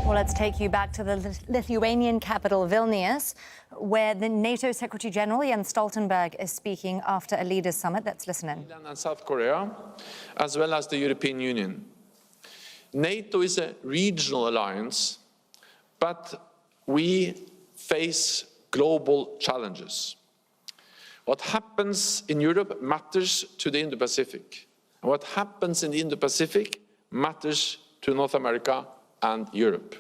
Well, let's take you back to the Lithuanian capital, Vilnius, where the NATO Secretary General Jens Stoltenberg is speaking after a leaders' summit. Let's listen in. And South Korea, as well as the European Union. NATO is a regional alliance, but we face global challenges. What happens in Europe matters to the Indo-Pacific. And what happens in the Indo-Pacific matters to North America and Europe.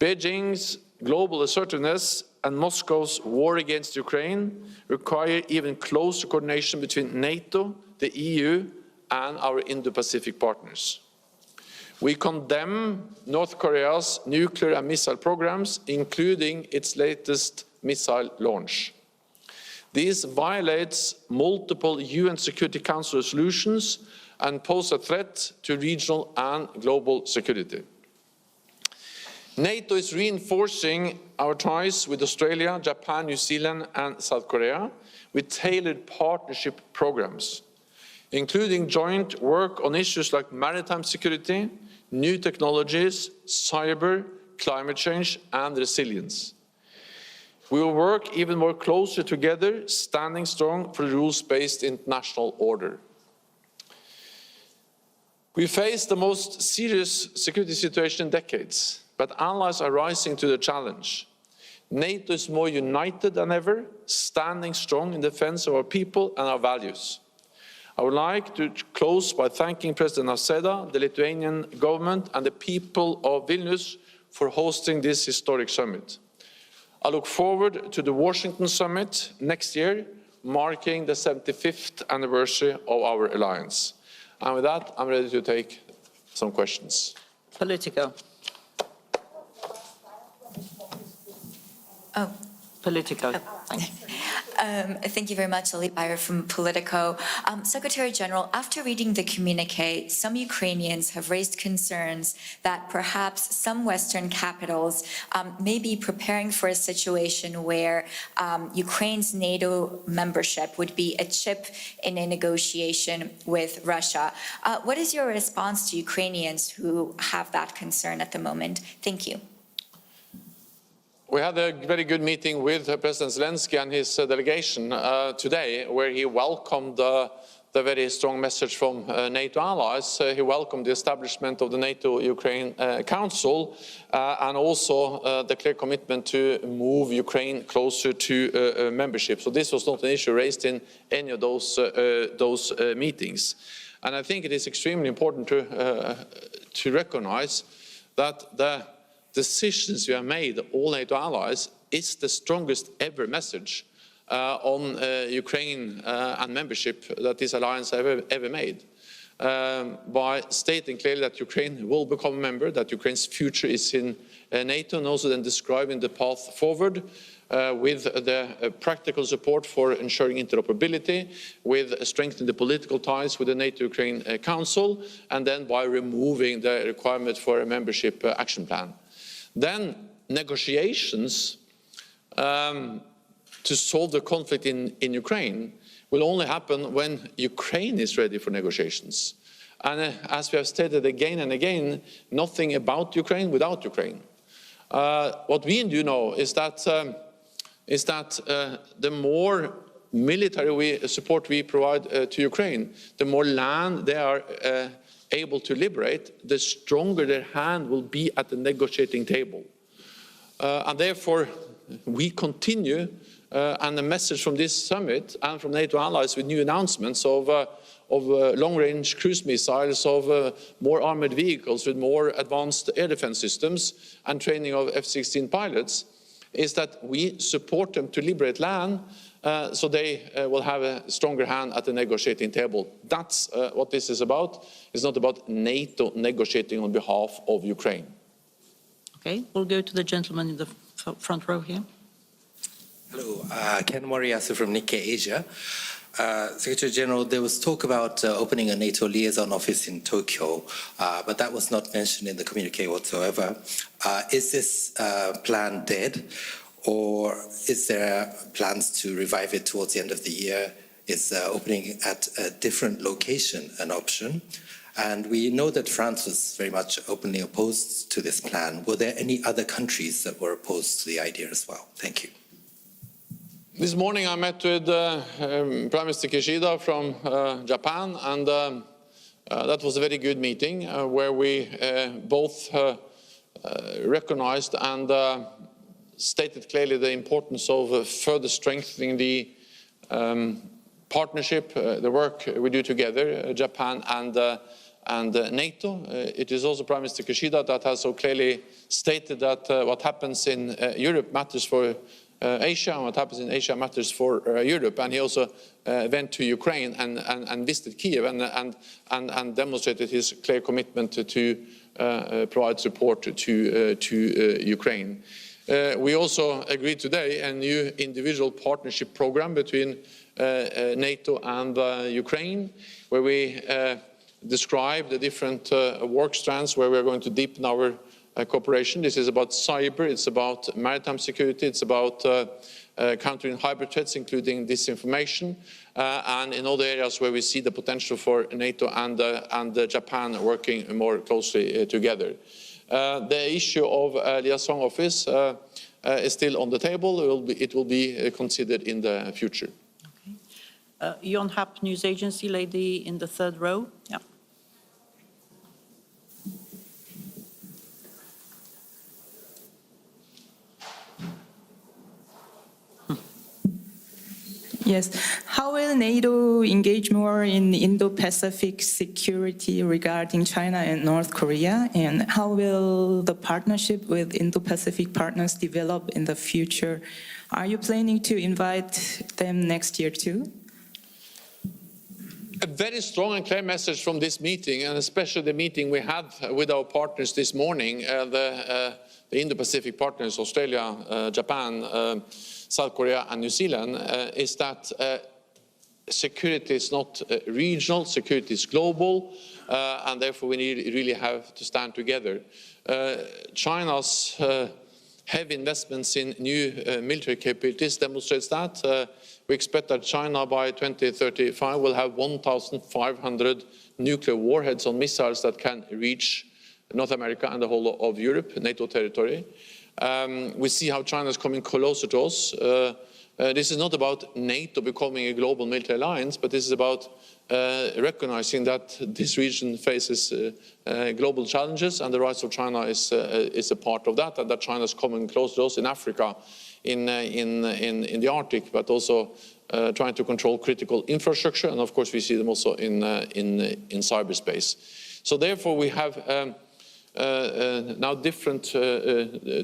Beijing's global assertiveness and Moscow's war against Ukraine require even closer coordination between NATO, the EU, and our Indo-Pacific partners. We condemn North Korea's nuclear and missile programs, including its latest missile launch. This violates multiple UN Security Council resolutions and pose a threat to regional and global security. NATO is reinforcing our ties with Australia, Japan, New Zealand and South Korea with tailored partnership programs, including joint work on issues like maritime security, new technologies, cyber, climate change and resilience. We will work even more closely together, standing strong for the rules-based international order. We face the most serious security situation in decades, but allies are rising to the challenge. NATO is more united than ever, standing strong in defense of our people and our values. I would like to close by thanking President Nausėda, the Lithuanian government and the people of Vilnius for hosting this historic summit. I look forward to the Washington summit next year, marking the 75th anniversary of our alliance. And with that, I'm ready to take some questions. Politico. Oh. Politico. Thank you very much, Ali Bayer from Politico. Secretary General, after reading the communique, some Ukrainians have raised concerns that perhaps some Western capitals may be preparing for a situation where Ukraine's NATO membership would be a chip in a negotiation with Russia. What is your response to Ukrainians who have that concern at the moment? Thank you. We had a very good meeting with President Zelenskyy and his delegation today, where he welcomed the very strong message from NATO allies. He welcomed the establishment of the NATO-Ukraine Council and also the clear commitment to move Ukraine closer to membership. So this was not an issue raised in any of those meetings. And I think it is extremely important to recognize that the decisions we have made, all NATO allies, is the strongest ever message on Ukraine and membership that this alliance ever made. By stating clearly that Ukraine will become a member, that Ukraine's future is in NATO, and also then describing the path forward with the practical support for ensuring interoperability, with strengthening the political ties with the NATO-Ukraine Council, and then by removing the requirement for a membership action plan. Then negotiations to solve the conflict in Ukraine will only happen when Ukraine is ready for negotiations. And as we have stated again and again, nothing about Ukraine without Ukraine. What we do know is that the more military support we provide to Ukraine, the more land they are able to liberate, the stronger their hand will be at the negotiating table. And therefore, we continue, and the message from this summit and from NATO allies with new announcements of long-range cruise missiles, of more armored vehicles with more advanced air defense systems and training of F-16 pilots, is that we support them to liberate land so they will have a stronger hand at the negotiating table. That's what this is about. It's not about NATO negotiating on behalf of Ukraine. Okay, we'll go to the gentleman in the front row here. Hello, Ken Moriyasu from Nikkei Asia. Secretary General, there was talk about opening a NATO liaison office in Tokyo, but that was not mentioned in the communique whatsoever. Is this plan dead, or is there plans to revive it towards the end of the year? Is opening at a different location an option? And we know that France was very much openly opposed to this plan. Were there any other countries that were opposed to the idea as well? Thank you. This morning I met with Prime Minister Kishida from Japan, and that was a very good meeting where we both recognized and stated clearly the importance of further strengthening the partnership, the work we do together, Japan and NATO. It is also Prime Minister Kishida that has so clearly stated that what happens in Europe matters for Asia, and what happens in Asia matters for Europe. And he also went to Ukraine and visited Kiev and demonstrated his clear commitment to provide support to Ukraine. We also agreed today a new individual partnership program between NATO and Ukraine, where we describe the different work strands where we're going to deepen our cooperation. This is about cyber, it's about maritime security, it's about countering hybrid threats, including disinformation, and in other areas where we see the potential for NATO and Japan working more closely together. The issue of liaison office is still on the table. It will be considered in the future. Okay. Yon Hap News Agency, lady in the third row. Yeah. Yes. How will NATO engage more in Indo-Pacific security regarding China and North Korea? And how will the partnership with Indo-Pacific partners develop in the future? Are you planning to invite them next year too? A very strong and clear message from this meeting, and especially the meeting we had with our partners this morning, the Indo-Pacific partners, Australia, Japan, South Korea and New Zealand, is that security is not regional, security is global, and therefore we really have to stand together. China's heavy investments in new military capabilities demonstrates that. We expect that China by 2035 will have 1,500 nuclear warheads on missiles that can reach North America and the whole of Europe, NATO territory. We see how China is coming closer to us. This is not about NATO becoming a global military alliance, but this is about recognizing that this region faces global challenges, and the rise of China is a part of that, and that China is coming close to us in Africa, in the Arctic, but also trying to control critical infrastructure, and of course we see them also in cyberspace. So therefore we have now different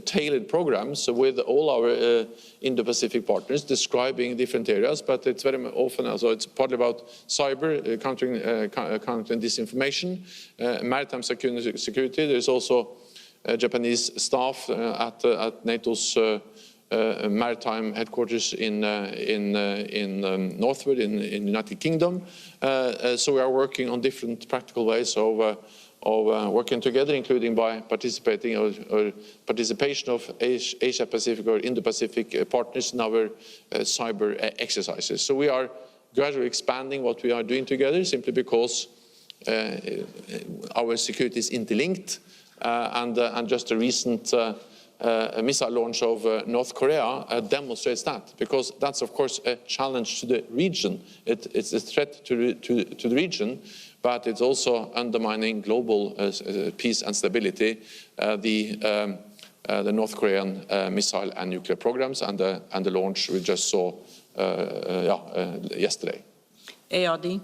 tailored programs with all our Indo-Pacific partners describing different areas, but it's very often also it's partly about cyber, countering disinformation, maritime security. There's also Japanese staff at NATO's maritime headquarters in Northwood in the United Kingdom. So we are working on different practical ways of working together, including by participating or participation of Asia-Pacific or Indo-Pacific partners in our cyber exercises. So we are gradually expanding what we are doing together, simply because our security is interlinked, and just a recent missile launch of North Korea demonstrates that, because that's of course a challenge to the region. It's a threat to the region, but it's also undermining global peace and stability, the North Korean missile and nuclear programs and the launch we just saw yesterday. ARD,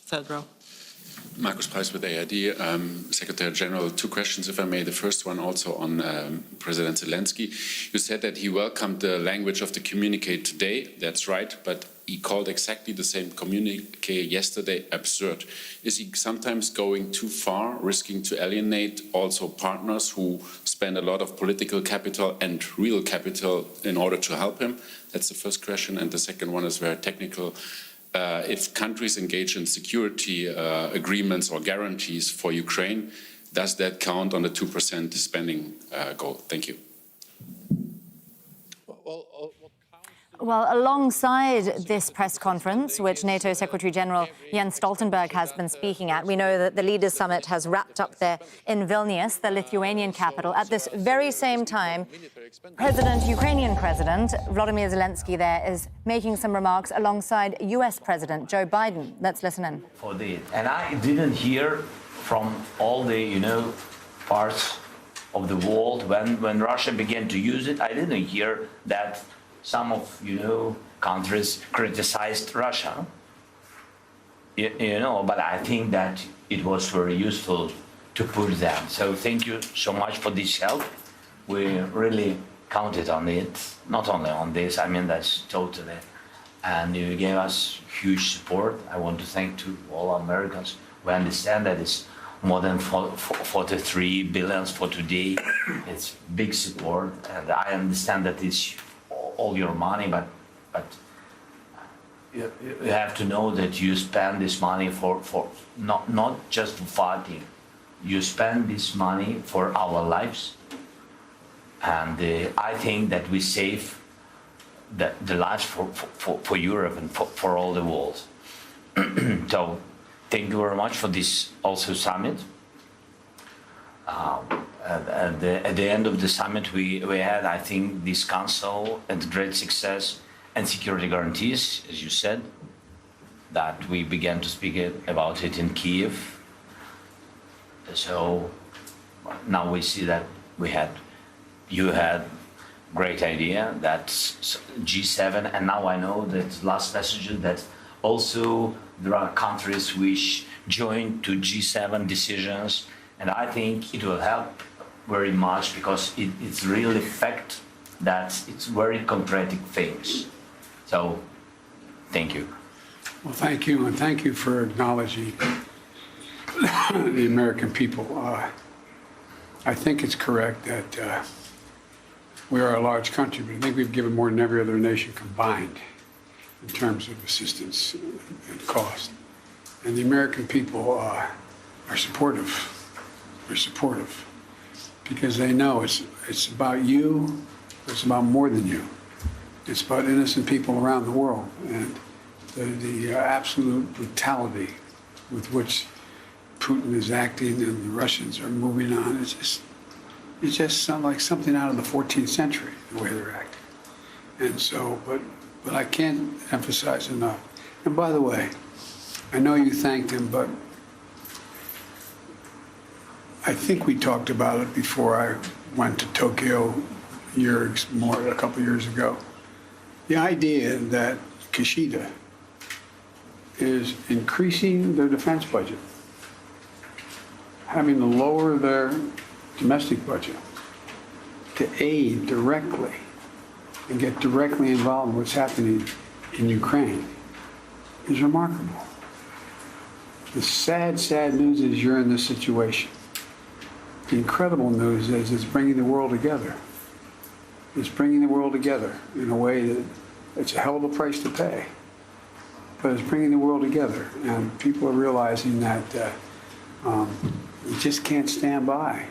third row. Markus Preis with ARD. Secretary General, two questions, if I may. The first one also on President Zelenskyy. You said that he welcomed the language of the communique today. That's right, but he called exactly the same communique yesterday absurd. Is he sometimes going too far, risking to alienate also partners who spend a lot of political capital and real capital in order to help him? That's the first question. And the second one is very technical. If countries engage in security agreements or guarantees for Ukraine, does that count on the 2% spending goal? Thank you. Well, alongside this press conference, which NATO Secretary-General Jens Stoltenberg has been speaking at, we know that the Leaders' Summit has wrapped up there in Vilnius, the Lithuanian capital. At this very same time, Ukrainian President Volodymyr Zelenskyy there is making some remarks alongside US President Joe Biden. Let's listen in. And I didn't hear from all the, parts of the world when Russia began to use it. I didn't hear that some of, countries criticized Russia, but I think that it was very useful to put them. So thank you so much for this help. We really counted on it, not only on this, I mean, that's totally. And you gave us huge support. I want to thank to all Americans. We understand that it's more than 43 billion for today. It's big support, and I understand that it's all your money, but you have to know that you spend this money for not just for fighting. You spend this money for our lives, and I think that we save the lives for Europe and for all the world. So thank you very much for this also summit. At the end of the summit, we had, I think, this council and great success and security guarantees, as you said, that we began to speak about it in Kiev. So now we see that you had great idea, that's G7, and now I know that last message that also there are countries which joined to G7 decisions, and I think it will help very much because it's really fact that it's very concrete things. So, thank you. Well, thank you, and thank you for acknowledging the American people. I think it's correct that we are a large country, but I think we've given more than every other nation combined in terms of assistance and cost. And the American people are supportive. They're supportive because they know it's about you, it's about more than you. It's about innocent people around the world, and the absolute brutality with which Putin is acting and the Russians are moving on, it just sounds like something out of the 14th century, the way they're acting. And so, but I can't emphasize enough. And by the way, I know you thanked him, but I think we talked about it before I went to Tokyo a couple years ago. The idea that Kishida is increasing their defense budget, having to lower their domestic budget to aid directly and get directly involved in what's happening in Ukraine is remarkable. The sad, sad news is you're in this situation. The incredible news is it's bringing the world together. It's bringing the world together in a way that it's a hell of a price to pay. But it's bringing the world together, and people are realizing that you just can't stand by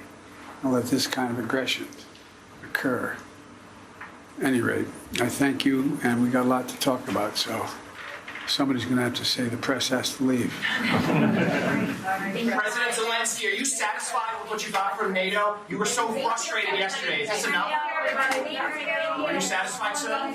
and let this kind of aggression occur. At any rate, I thank you, and we got a lot to talk about, so somebody's going to have to say the press has to leave. President Zelenskyy, are you satisfied with what you got from NATO? You were so frustrated yesterday. Is this enough? Are you satisfied, sir?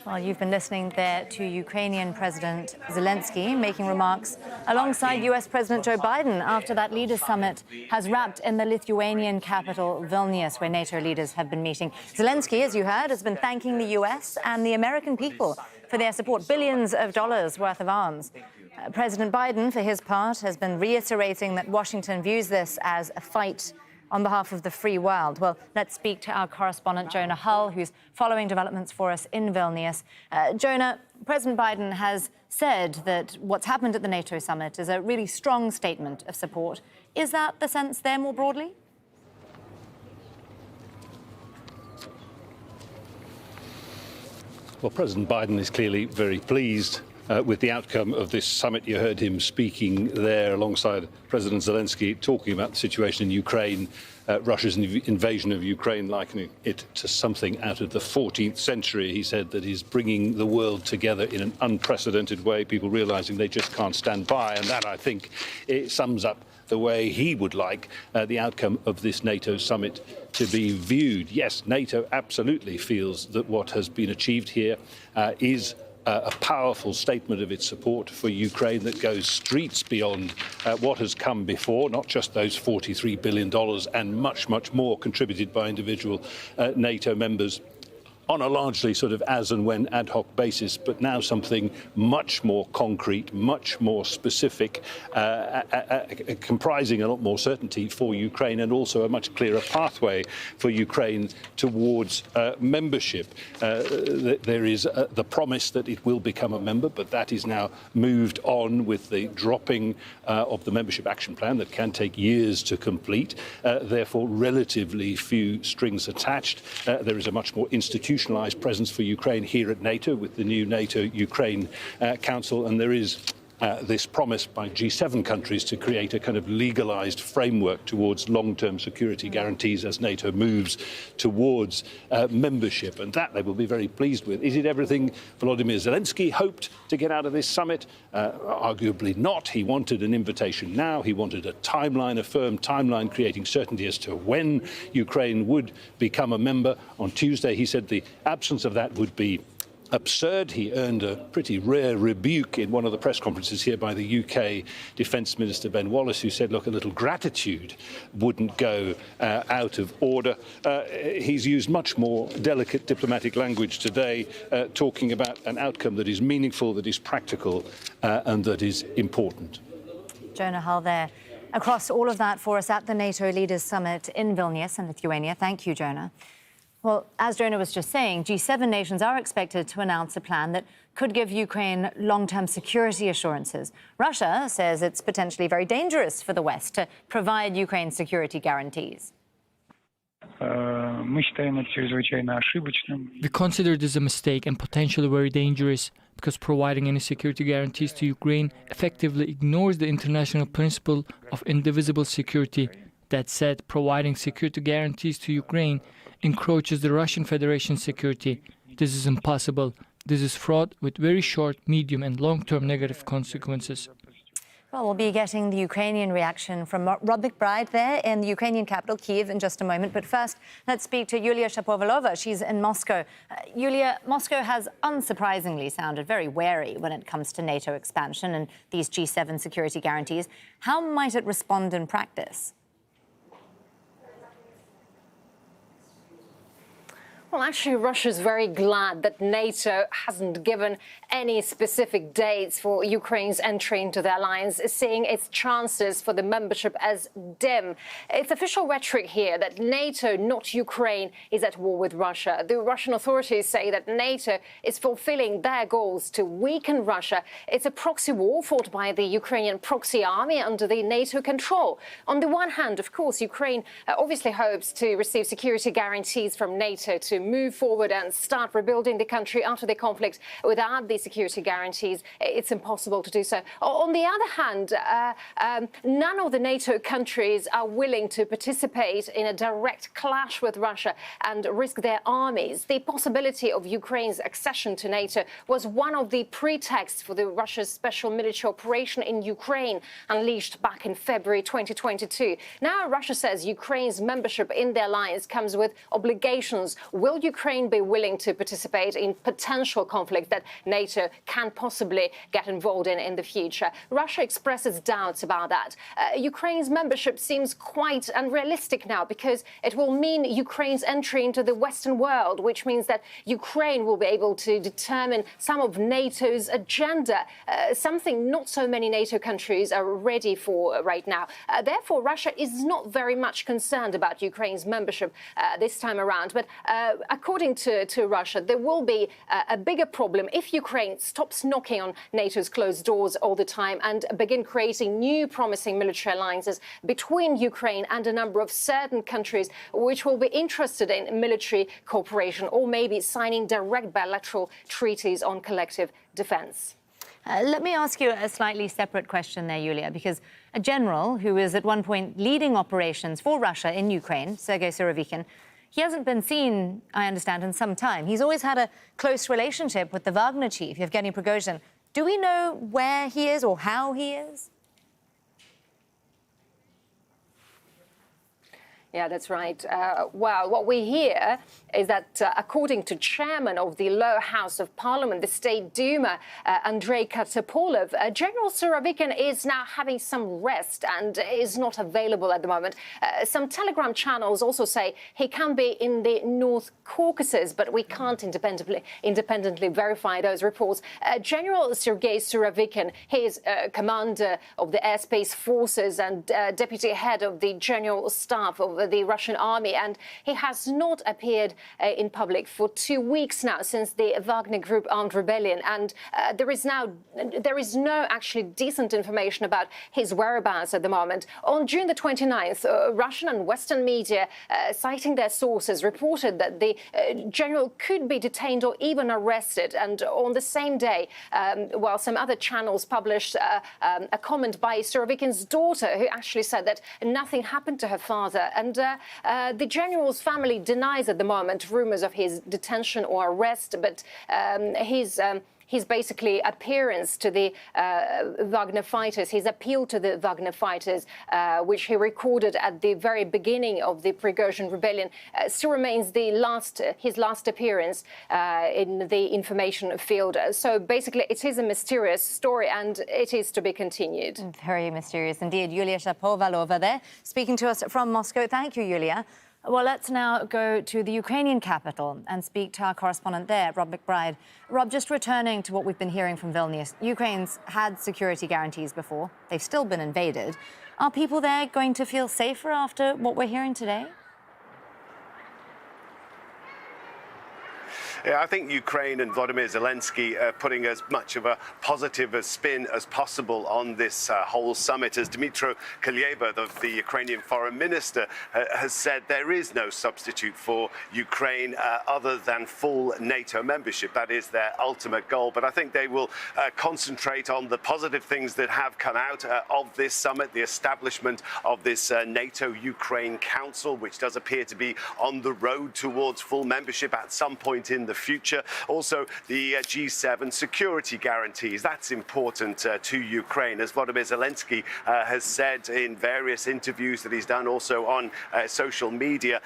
Well, you've been listening there to Ukrainian President Zelenskyy making remarks alongside US President Joe Biden after that leaders' summit has wrapped in the Lithuanian capital, Vilnius, where NATO leaders have been meeting. Zelenskyy, as you heard, has been thanking the US and the American people for their support, billions of dollars worth of arms. President Biden, for his part, has been reiterating that Washington views this as a fight on behalf of the free world. Well, let's speak to our correspondent, Jonah Hull, who's following developments for us in Vilnius. Jonah, President Biden has said that what's happened at the NATO summit is a really strong statement of support. Is that the sense there more broadly? Well, President Biden is clearly very pleased with the outcome of this summit. You heard him speaking there alongside President Zelenskyy, talking about the situation in Ukraine, Russia's invasion of Ukraine, likening it to something out of the 14th century. He said that he's bringing the world together in an unprecedented way, people realizing they just can't stand by. And that, I think, it sums up the way he would like the outcome of this NATO summit to be viewed. Yes, NATO absolutely feels that what has been achieved here is a powerful statement of its support for Ukraine that goes streets beyond what has come before, not just those $43 billion and much, much more contributed by individual NATO members on a largely sort of as and when ad hoc basis, but now something much more concrete, much more specific, comprising a lot more certainty for Ukraine and also a much clearer pathway for Ukraine towards membership. There is the promise that it will become a member, but that is now moved on with the dropping of the membership action plan that can take years to complete. Therefore, relatively few strings attached. There is a much more institutionalized presence for Ukraine here at NATO with the new NATO-Ukraine Council, and there is this promise by G7 countries to create a kind of legalized framework towards long-term security guarantees as NATO moves towards membership, and that they will be very pleased with. Is it everything Volodymyr Zelenskyy hoped to get out of this summit? Arguably not. He wanted an invitation now. He wanted a timeline, a firm timeline, creating certainty as to when Ukraine would become a member. On Tuesday, he said the absence of that would be absurd. He earned a pretty rare rebuke in one of the press conferences here by the UK Defence Minister Ben Wallace, who said, look, a little gratitude wouldn't go out of order. He's used much more delicate diplomatic language today, talking about an outcome that is meaningful, that is practical, and that is important. Jonah Hull there. Across all of that for us at the NATO Leaders Summit in Vilnius in Lithuania. Thank you, Jonah. Well, as Jonah was just saying, G7 nations are expected to announce a plan that could give Ukraine long-term security assurances. Russia says it's potentially very dangerous for the West to provide Ukraine security guarantees. We consider this a mistake and potentially very dangerous because providing any security guarantees to Ukraine effectively ignores the international principle of indivisible security. That said, providing security guarantees to Ukraine encroaches the Russian Federation's security. This is impossible. This is fraught with very short, medium and long-term negative consequences. Well, we'll be getting the Ukrainian reaction from Rob McBride there in the Ukrainian capital, Kyiv, in just a moment. But first, let's speak to Yulia Shapovalova. She's in Moscow. Yulia, Moscow has unsurprisingly sounded very wary when it comes to NATO expansion and these G7 security guarantees. How might it respond in practice? Well, actually, Russia's very glad that NATO hasn't given any specific dates for Ukraine's entry into the alliance, seeing its chances for the membership as dim. It's official rhetoric here that NATO, not Ukraine, is at war with Russia. The Russian authorities say that NATO is fulfilling their goals to weaken Russia. It's a proxy war fought by the Ukrainian proxy army under the NATO control. On the one hand, of course, Ukraine obviously hopes to receive security guarantees from NATO to move forward and start rebuilding the country after the conflict. Without these security guarantees, it's impossible to do so. On the other hand, none of the NATO countries are willing to participate in a direct clash with Russia and risk their armies. The possibility of Ukraine's accession to NATO was one of the pretexts for the Russia's special military operation in Ukraine, unleashed back in February 2022. Now Russia says Ukraine's membership in the alliance comes with obligations. Will Ukraine be willing to participate in potential conflict that NATO can possibly get involved in the future? Russia expresses doubts about that. Ukraine's membership seems quite unrealistic now because it will mean Ukraine's entry into the Western world, which means that Ukraine will be able to determine some of NATO's agenda, something not so many NATO countries are ready for right now. Therefore, Russia is not very much concerned about Ukraine's membership this time around. But according to Russia, there will be a bigger problem if Ukraine stops knocking on NATO's closed doors all the time and begin creating new promising military alliances between Ukraine and a number of certain countries which will be interested in military cooperation or maybe signing direct bilateral treaties on collective defense. Let me ask you a slightly separate question there, Yulia, because a general who was at one point leading operations for Russia in Ukraine, Sergei Surovikin, he hasn't been seen, I understand, in some time. He's always had a close relationship with the Wagner chief, Yevgeny Prigozhin. Do we know where he is or how he is? Yeah, that's right. Well, what we hear is that according to chairman of the lower house of parliament, the State Duma, Andrei Katapolov, General Surovikin is now having some rest and is not available at the moment. Some Telegram channels also say he can be in the North Caucasus, but we can't independently verify those reports. General Sergei Surovikin, he is commander of the airspace forces and deputy head of the general staff of the Russian army, and he has not appeared in public for 2 weeks now since the Wagner Group armed rebellion, and there is no actually decent information about his whereabouts at the moment. On June the 29th, Russian and Western media, citing their sources, reported that the general could be detained or even arrested, and on the same day, while some other channels published a comment by Surovikin's daughter, who actually said that nothing happened to her father. And the general's family denies at the moment rumours of his detention or arrest, but his basically appearance to the Wagner fighters, his appeal to the Wagner fighters, which he recorded at the very beginning of the Prigozhin rebellion, still remains his last appearance in the information field. So basically, it is a mysterious story, and it is to be continued. Very mysterious indeed. Yulia Shapovalova there, speaking to us from Moscow. Thank you, Yulia. Well, let's now go to the Ukrainian capital and speak to our correspondent there, Rob McBride. Rob, just returning to what we've been hearing from Vilnius, Ukraine's had security guarantees before. They've still been invaded. Are people there going to feel safer after what we're hearing today? Yeah, I think Ukraine and Volodymyr Zelenskyy are putting as much of a positive spin as possible on this whole summit. As Dmytro Kuleba, the Ukrainian foreign minister, has said, there is no substitute for Ukraine other than full NATO membership. That is their ultimate goal. But I think they will concentrate on the positive things that have come out of this summit, the establishment of this NATO-Ukraine Council, which does appear to be on the road towards full membership at some point in the future. Also, the G7 security guarantees. That's important to Ukraine. As Volodymyr Zelenskyy has said in various interviews that he's done also on social media,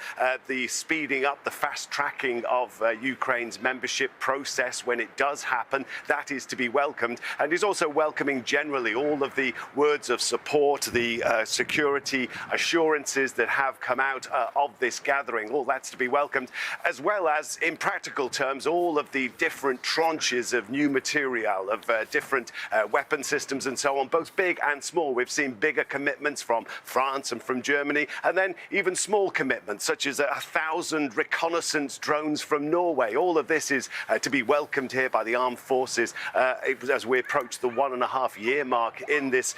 the speeding up, the fast tracking of Ukraine's membership process when it does happen, that is to be welcomed. And he's also welcoming generally all of the words of support, the security assurances that have come out of this gathering. All that's to be welcomed, as well as, in practical terms, all of the different tranches of new material, of different weapon systems and so on, both big and small. We've seen bigger commitments from France and from Germany, and then even small commitments, such as 1,000 reconnaissance drones from Norway. All of this is to be welcomed here by the armed forces as we approach the 1.5-year mark in this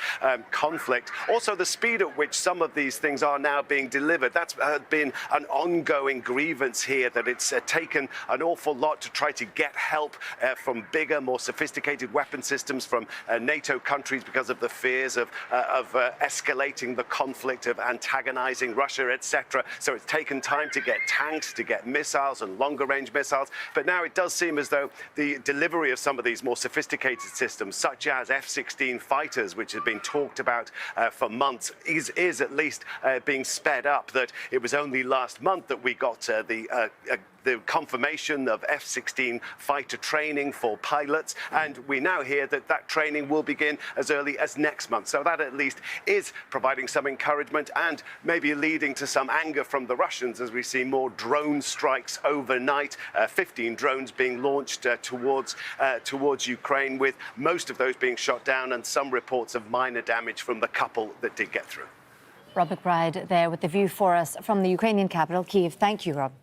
conflict. Also, the speed at which some of these things are now being delivered, that's been an ongoing grievance here, that it's taken an awful lot to try to get help from bigger, more sophisticated weapon systems from NATO countries because of the fears of escalating the conflict, of antagonizing Russia, etc. So it's taken time to get tanks, to get missiles and longer-range missiles. But now it does seem as though the delivery of some of these more sophisticated systems, such as F-16 fighters, which has been talked about for months, is at least being sped up. That it was only last month that we got the confirmation of F-16 fighter training for pilots, and we now hear that that training will begin as early as next month. So that at least is providing some encouragement and maybe leading to some anger from the Russians as we see more drone strikes overnight, 15 drones being launched towards Ukraine, with most of those being shot down and some reports of minor damage from the couple that did get through. Rob McBride there with the view for us from the Ukrainian capital, Kyiv. Thank you, Rob.